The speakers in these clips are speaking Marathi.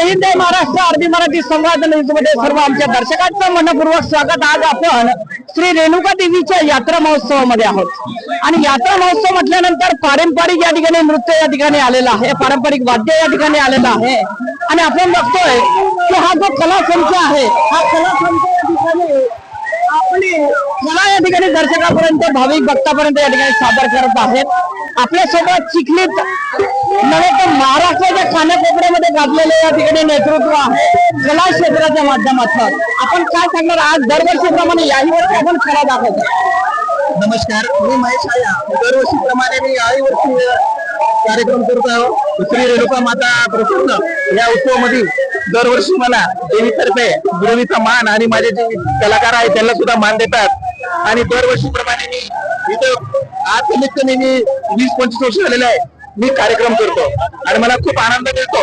हिंद, जय महाराष्ट्र. आरबी मराठी संवाद न्यूजमध्ये सर्व आमच्या दर्शकांचं मनपूर्वक स्वागत. आज आपण श्री रेणुका देवीच्या यात्रा महोत्सवामध्ये आहोत आणि यात्रा महोत्सव म्हटल्यानंतर पारंपरिक या ठिकाणी नृत्य या ठिकाणी आलेला आहे, पारंपरिक वाद्य या ठिकाणी आलेला आहे आणि आपण बघतोय की हा जो कला संच आहे, हा कला संच या ठिकाणी आपली कला या ठिकाणी दर्शकापर्यंत, भाविक भक्तापर्यंत या ठिकाणी सादर करत आहेत. आपल्यासोबत चिखलीत नव्हे तर महाराष्ट्राच्या कानाकोपऱ्यामध्ये गाजलेले या ठिकाणी नेतृत्व आहे कला क्षेत्राच्या माध्यमातून. आपण काय सांगणार, आज दरवर्षीप्रमाणे याही वर्षी आपण कला दाखवतो? नमस्कार, मी महेश आया. दरवर्षीप्रमाणे मी याही वर्षी कार्यक्रम करत आहोत. श्री रेणुका माता प्रसन्न या उत्सवामध्ये दरवर्षी मला देवीतर्फे गुरुवीचा मान आणि माझे जे कलाकार आहेत त्यांना सुद्धा मान देतात आणि दरवर्षीप्रमाणे मी इथं आज कमीत कमी मी 20-25 वर्ष झालेले आहे. मी कार्यक्रम करतो आणि मला खूप आनंद मिळतो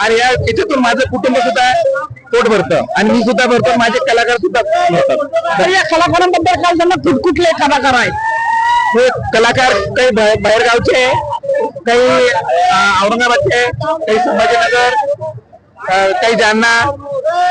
आणि याच्यातून माझं कुटुंब सुद्धा पोट भरतं आणि मी सुद्धा भरतो, माझे कलाकार सुद्धा भरतात. तर या कलाकारांबद्दल काय त्यांना कुठले कलाकार आहेत? हे कलाकार काही बाहेर गावचे, काही औरंगाबादचे, काही संभाजीनगर, काही जालना,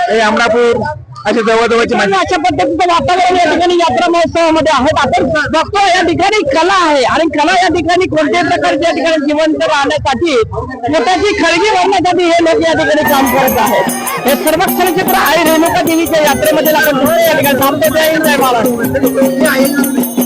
काही अमरापूर, असे जवळजवळचे आणि अशा पद्धतीचं वातावरण या ठिकाणी यात्रा महोत्सवामध्ये आहोत. आपण बघतो या ठिकाणी कला आहे आणि कला या ठिकाणी कोणत्याही प्रकारचे या ठिकाणी जिवंत राहण्यासाठी, स्वतःची खळगी भरण्यासाठी हे लोक या ठिकाणी काम करत आहेत. हे सर्व चलचित्र आहे रेणुका देवीच्या यात्रेमध्ये आपण या ठिकाणी थांबतो. जय हिंद, जय महाराष्ट्र.